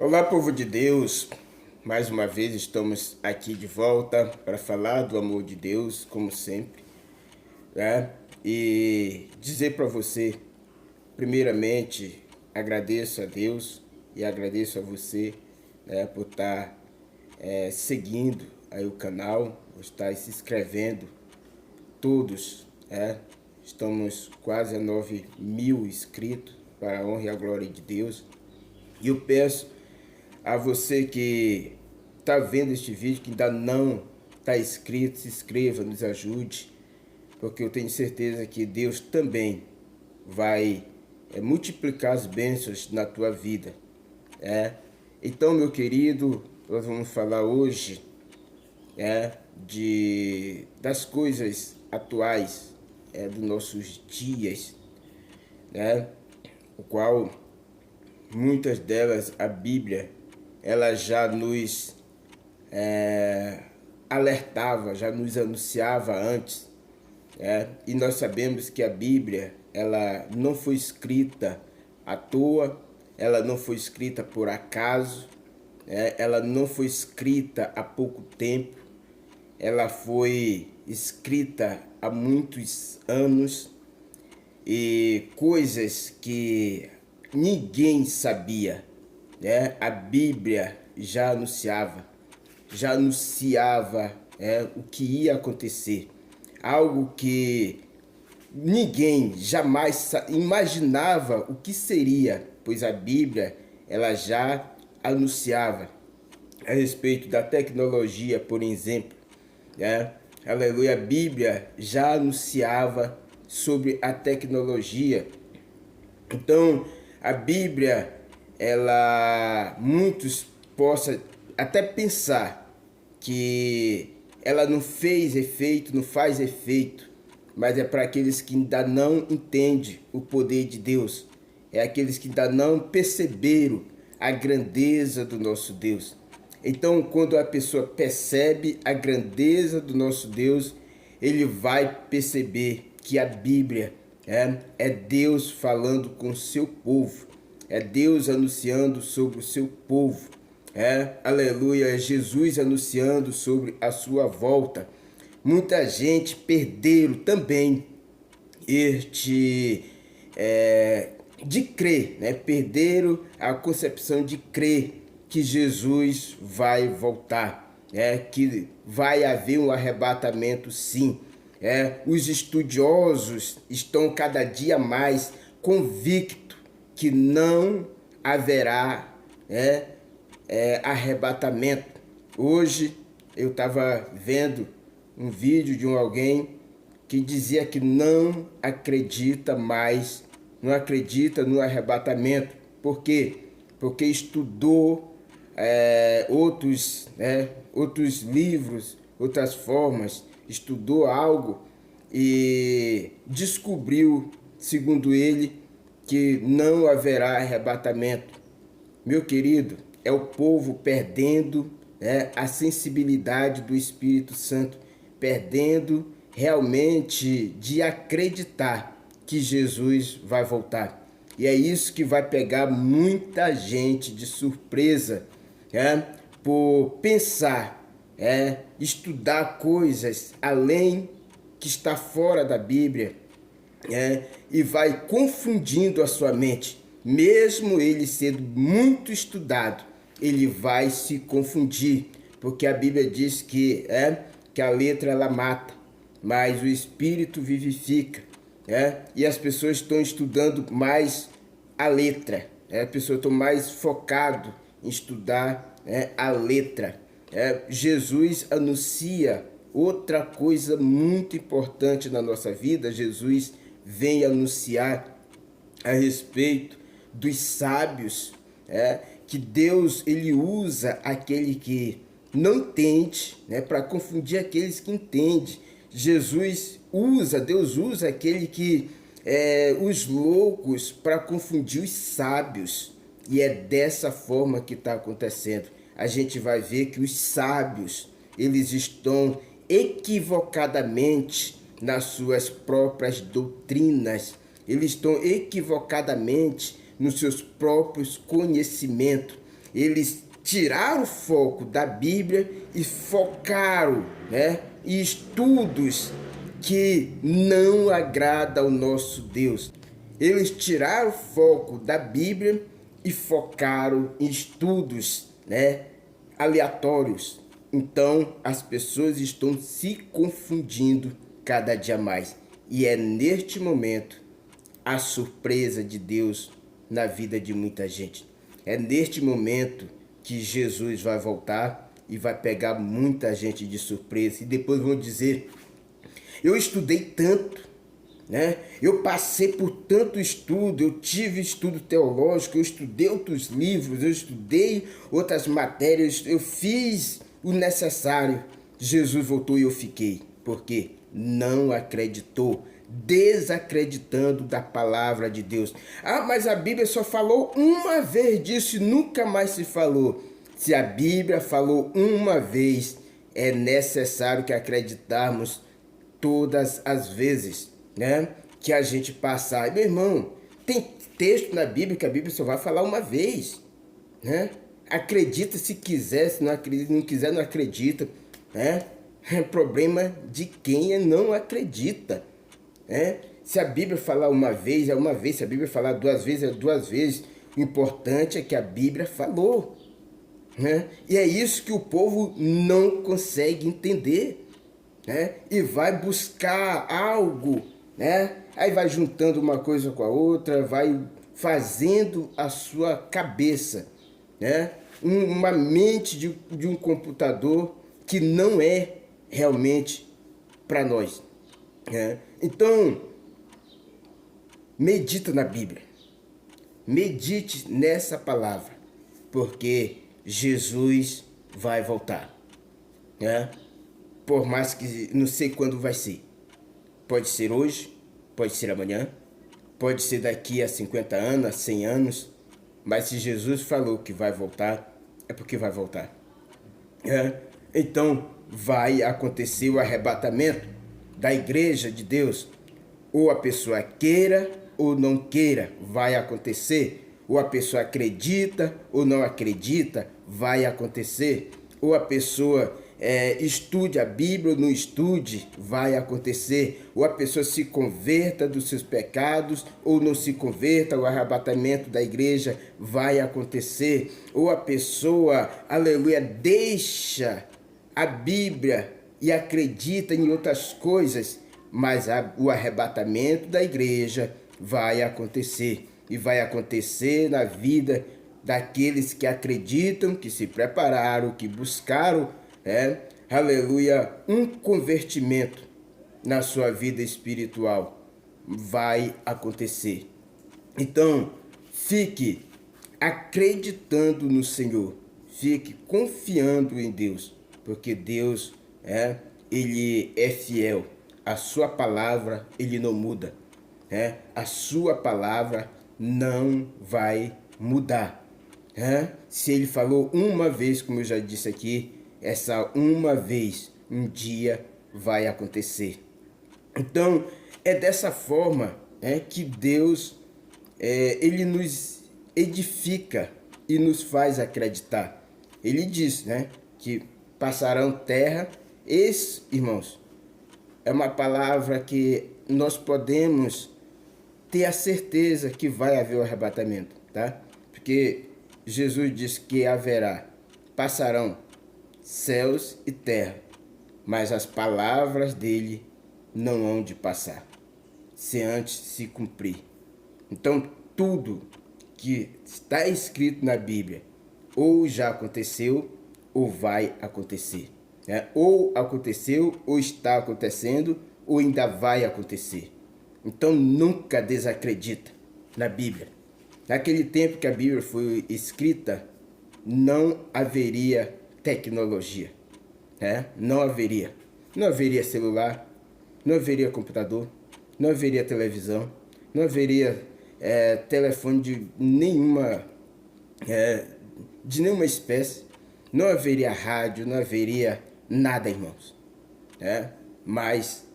Olá, povo de Deus! Mais uma vez estamos aqui de volta para falar do amor de Deus, como sempre, né? E dizer para você, primeiramente, agradeço a Deus e agradeço a você, né, por estar seguindo aí o canal, por estar se inscrevendo, todos, né? Estamos quase a 9.000 inscritos, para a honra e a glória de Deus. E eu peço a você que está vendo este vídeo, que ainda não está inscrito, se inscreva, nos ajude, porque eu tenho certeza que Deus também vai multiplicar as bênçãos na tua vida. Então, meu querido, nós vamos falar hoje das coisas atuais dos nossos dias, o qual muitas delas a Bíblia ela já nos alertava, já nos anunciava antes, e nós sabemos que a Bíblia ela não foi escrita à toa, ela não foi escrita por acaso, ela não foi escrita há pouco tempo, ela foi escrita há muitos anos, e coisas que ninguém sabia, a Bíblia já anunciava o que ia acontecer, algo que ninguém jamais imaginava o que seria, pois a Bíblia ela já anunciava a respeito da tecnologia, por exemplo, Aleluia, a Bíblia já anunciava sobre a tecnologia. Então, a Bíblia, muitos possam até pensar que ela não fez efeito, não faz efeito, mas é para aqueles que ainda não entendem o poder de Deus, é aqueles que ainda não perceberam a grandeza do nosso Deus. Então, quando a pessoa percebe a grandeza do nosso Deus, ele vai perceber que a Bíblia é Deus falando com o seu povo, é Deus anunciando sobre o seu povo, aleluia, é Jesus anunciando sobre a sua volta. Muita gente perderam também de crer, perderam a concepção de crer que Jesus vai voltar, que vai haver um arrebatamento, sim. Os estudiosos estão cada dia mais convictos que não haverá arrebatamento. Hoje eu estava vendo um vídeo de alguém que dizia que não acredita mais, não acredita no arrebatamento. Por quê? Porque estudou outros livros, outras formas, estudou algo e descobriu, segundo ele, que não haverá arrebatamento. Meu querido, é o povo perdendo a sensibilidade do Espírito Santo, perdendo realmente de acreditar que Jesus vai voltar. E é isso que vai pegar muita gente de surpresa, por pensar, estudar coisas além que está fora da Bíblia, e vai confundindo a sua mente. Mesmo ele sendo muito estudado, ele vai se confundir, porque a Bíblia diz que a letra ela mata, mas o Espírito vivifica. E as pessoas estão estudando mais a letra, as pessoas estão mais focadas em estudar a letra. Jesus anuncia outra coisa muito importante na nossa vida. Jesus vem anunciar a respeito dos sábios, que Deus ele usa aquele que não entende, para confundir aqueles que entendem. Deus usa aquele que os loucos para confundir os sábios. E é dessa forma que está acontecendo. A gente vai ver que os sábios, eles estão equivocadamente nas suas próprias doutrinas. Eles estão equivocadamente nos seus próprios conhecimentos. Eles tiraram o foco da Bíblia e focaram, né, em estudos que não agradam ao nosso Deus. Eles tiraram o foco da Bíblia e focaram em estudos, né, aleatórios. Então as pessoas estão se confundindo cada dia mais. E é neste momento a surpresa de Deus na vida de muita gente. É neste momento que Jesus vai voltar e vai pegar muita gente de surpresa. E depois vão dizer: eu estudei tanto, né? Eu passei por tanto estudo, eu tive estudo teológico, eu estudei outros livros, eu estudei outras matérias, eu fiz o necessário. Jesus voltou e eu fiquei. Por quê? Não acreditou, desacreditando da palavra de Deus. Ah, mas a Bíblia só falou uma vez disso e nunca mais se falou. Se a Bíblia falou uma vez, é necessário que acreditarmos todas as vezes, né, que a gente passar. Meu irmão, tem texto na Bíblia que a Bíblia só vai falar uma vez, né? Acredita se quiser, se não acredita, não quiser, não acredita, né? É problema de quem não acredita, né? Se a Bíblia falar uma vez, é uma vez. Se a Bíblia falar duas vezes, é duas vezes. O importante é que a Bíblia falou, né? E é isso que o povo não consegue entender, né? E vai buscar algo, né? Aí vai juntando uma coisa com a outra, vai fazendo a sua cabeça, né? Uma mente de um computador que não é realmente para nós, né? Então, medita na Bíblia, medite nessa palavra, porque Jesus vai voltar, né? Por mais que não sei quando vai ser. Pode ser hoje, pode ser amanhã, pode ser daqui a 50 anos, a 100 anos, mas se Jesus falou que vai voltar, é porque vai voltar. Então vai acontecer o arrebatamento da igreja de Deus. Ou a pessoa queira ou não queira, vai acontecer. Ou a pessoa acredita ou não acredita, vai acontecer. Ou a pessoa estude a Bíblia ou não estude, vai acontecer. Ou a pessoa se converta dos seus pecados ou não se converta, o arrebatamento da igreja vai acontecer. Ou a pessoa, aleluia, deixa a Bíblia e acredita em outras coisas, mas o arrebatamento da igreja vai acontecer. E vai acontecer na vida daqueles que acreditam, que se prepararam, que buscaram, aleluia, um convertimento na sua vida espiritual. Vai acontecer. Então, fique acreditando no Senhor. Fique confiando em Deus, porque Deus, Ele é fiel. A sua palavra, Ele não muda. A sua palavra não vai mudar. Se Ele falou uma vez, como eu já disse aqui, essa uma vez, um dia vai acontecer. Então, é dessa forma que Deus, Ele nos edifica e nos faz acreditar. Ele diz, que passarão terra. Esse, irmãos, é uma palavra que nós podemos ter a certeza que vai haver o arrebatamento, tá? Porque Jesus diz que passarão céus e terra, mas as palavras dele não hão de passar, se antes se cumprir. Então, tudo que está escrito na Bíblia ou já aconteceu ou vai acontecer. Ou aconteceu, ou está acontecendo, ou ainda vai acontecer. Então nunca desacredita na Bíblia. Naquele tempo que a Bíblia foi escrita, não haveria tecnologia. Não haveria. Não haveria celular, não haveria computador, não haveria televisão, não haveria telefone de nenhuma espécie, não haveria rádio, não haveria nada, irmãos. Mas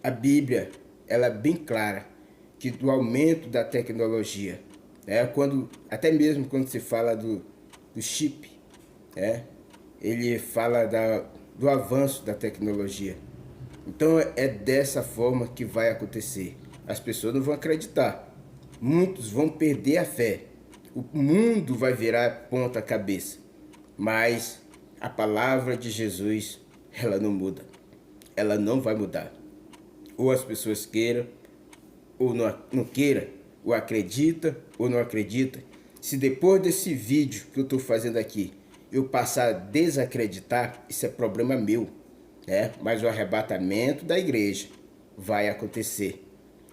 a Bíblia, ela é bem clara que do aumento da tecnologia, até mesmo quando se fala do chip, né? Ele fala do avanço da tecnologia. Então é dessa forma que vai acontecer. As pessoas não vão acreditar. Muitos vão perder a fé. O mundo vai virar ponta cabeça. Mas a palavra de Jesus, ela não muda. Ela não vai mudar. Ou as pessoas queiram, ou não queiram, ou acredita, ou não acredita. Se depois desse vídeo que eu estou fazendo aqui, eu passar a desacreditar, isso é problema meu, né? Mas o arrebatamento da igreja vai acontecer.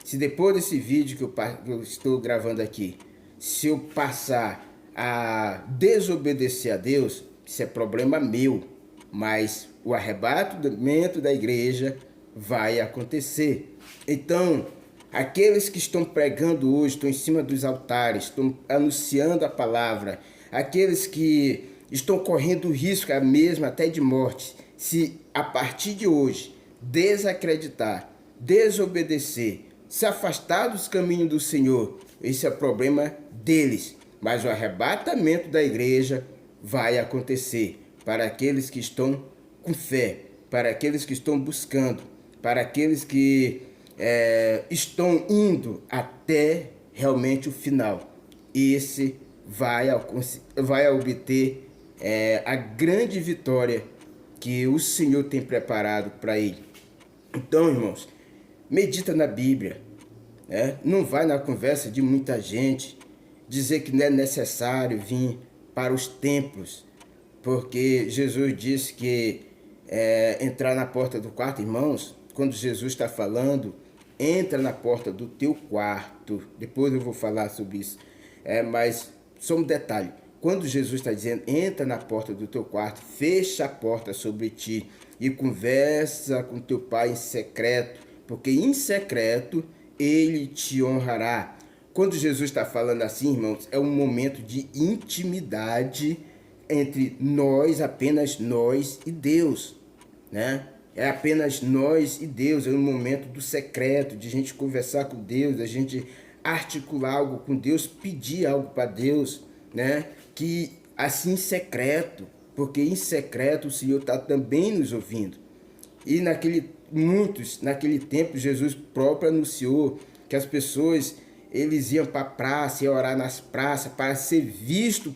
Se depois desse vídeo que eu estou gravando aqui, se eu passar a desobedecer a Deus, isso é problema meu. Mas o arrebatamento da igreja vai acontecer. Então, aqueles que estão pregando hoje, estão em cima dos altares, estão anunciando a palavra, aqueles que estão correndo risco mesmo até de morte, se a partir de hoje desacreditar, desobedecer, se afastar dos caminhos do Senhor, esse é o problema deles. Mas o arrebatamento da igreja vai acontecer para aqueles que estão com fé, para aqueles que estão buscando, para aqueles que estão indo até realmente o final. Esse vai obter a grande vitória que o Senhor tem preparado para ele. Então, irmãos, medita na Bíblia, né? Não vai na conversa de muita gente dizer que não é necessário vir para os templos, porque Jesus disse que entrar na porta do quarto, irmãos, quando Jesus está falando, entra na porta do teu quarto. Depois eu vou falar sobre isso. Mas só um detalhe. Quando Jesus está dizendo, entra na porta do teu quarto, fecha a porta sobre ti e conversa com teu pai em secreto, porque em secreto ele te honrará. Quando Jesus está falando assim, irmãos, é um momento de intimidade entre nós, apenas nós e Deus, né? É apenas nós e Deus, é um momento do secreto, de a gente conversar com Deus, da gente articular algo com Deus, pedir algo para Deus, né? Que assim em secreto, porque em secreto o Senhor está também nos ouvindo. E naquele tempo Jesus próprio anunciou que as pessoas, eles iam para a praça, iam orar nas praças para ser visto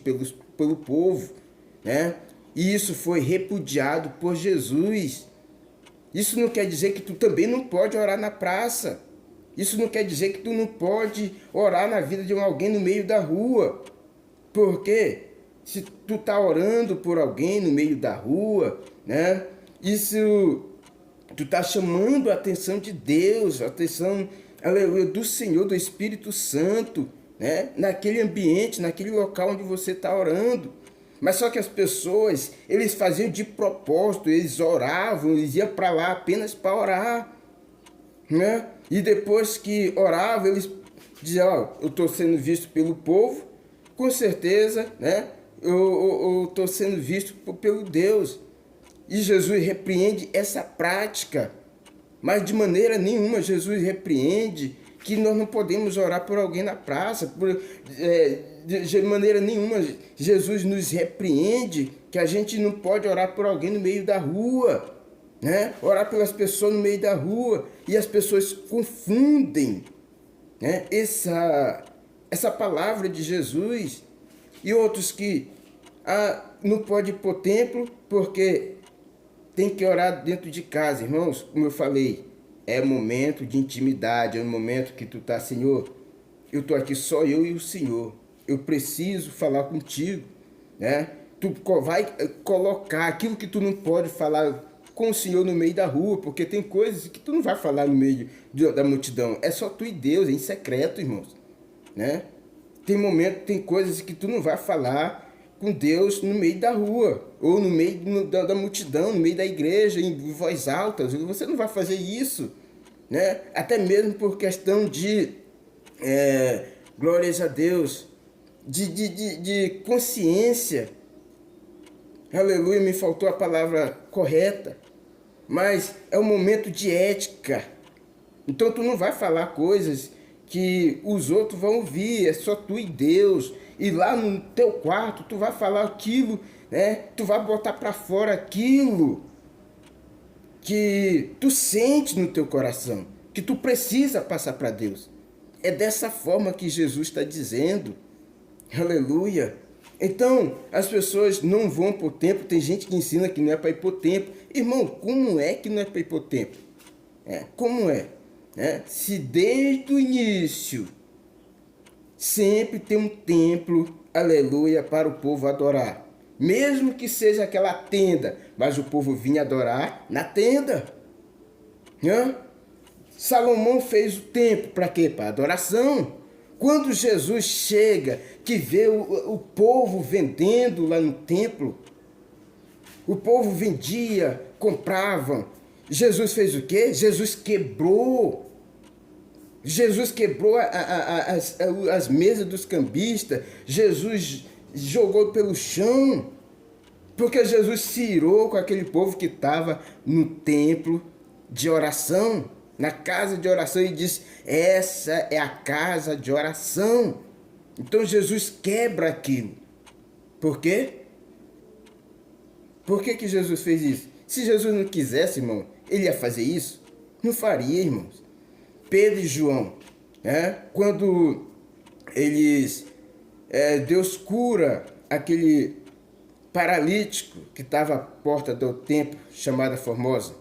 pelo povo, né? E isso foi repudiado por Jesus. Isso não quer dizer que tu também não pode orar na praça. Isso não quer dizer que tu não pode orar na vida de alguém no meio da rua. Porque se tu tá orando por alguém no meio da rua, né? Isso tu tá chamando a atenção de Deus, a atenção, aleluia, do Senhor, do Espírito Santo, né? Naquele ambiente, naquele local onde você está orando. Mas só que as pessoas, eles faziam de propósito, eles oravam, eles iam para lá apenas para orar, né? E depois que oravam, eles diziam, ó, eu estou sendo visto pelo povo, com certeza, né? Eu estou sendo visto pelo Deus. E Jesus repreende essa prática, mas de maneira nenhuma Jesus repreende que nós não podemos orar por alguém na praça, de maneira nenhuma Jesus nos repreende que a gente não pode orar por alguém no meio da rua, né? Orar pelas pessoas no meio da rua, e as pessoas confundem, né, essa palavra de Jesus. E outros que não pode ir para o templo porque tem que orar dentro de casa. Irmãos, como eu falei, é momento de intimidade, é um momento que tu tá, Senhor, eu tô aqui só eu e o Senhor, eu preciso falar contigo, né? Tu vai colocar aquilo que tu não pode falar com o Senhor no meio da rua, porque tem coisas que tu não vai falar no meio da multidão, é só tu e Deus, é em secreto, irmãos, né? Tem coisas que tu não vai falar com Deus no meio da rua, ou no meio da multidão, no meio da igreja, em voz alta. Você não vai fazer isso, né? Até mesmo por questão de glórias a Deus, de consciência. Aleluia, me faltou a palavra correta, mas é um momento de ética. Então tu não vai falar coisas que os outros vão ouvir, é só tu e Deus. E lá no teu quarto, tu vai falar aquilo, né? Tu vai botar para fora aquilo que tu sente no teu coração, que tu precisa passar para Deus. É dessa forma que Jesus está dizendo. Aleluia. Então, as pessoas não vão para o templo. Tem gente que ensina que não é para ir para o templo. Irmão, como é que não é para ir para o templo? Como é? Se desde o início sempre tem um templo, aleluia, para o povo adorar. Mesmo que seja aquela tenda, mas o povo vinha adorar na tenda. Salomão fez o templo para quê? Para adoração. Quando Jesus chega, que vê o povo vendendo lá no templo, o povo vendia, compravam. Jesus fez o quê? Jesus quebrou. Jesus quebrou as mesas dos cambistas. Jesus jogou pelo chão. Porque Jesus se irou com aquele povo que estava no templo de oração, na casa de oração, e disse: essa é a casa de oração. Então Jesus quebra aquilo. Por quê? Por que Jesus fez isso? Se Jesus não quisesse, irmão, ele ia fazer isso? Não faria, irmãos. Pedro e João, quando Deus cura aquele paralítico que estava à porta do templo, chamada Formosa.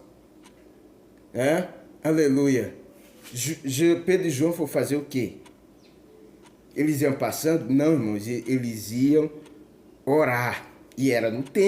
Aleluia. Pedro e João foram fazer o quê? Eles iam passando? Não, irmãos, eles iam orar. E era no templo.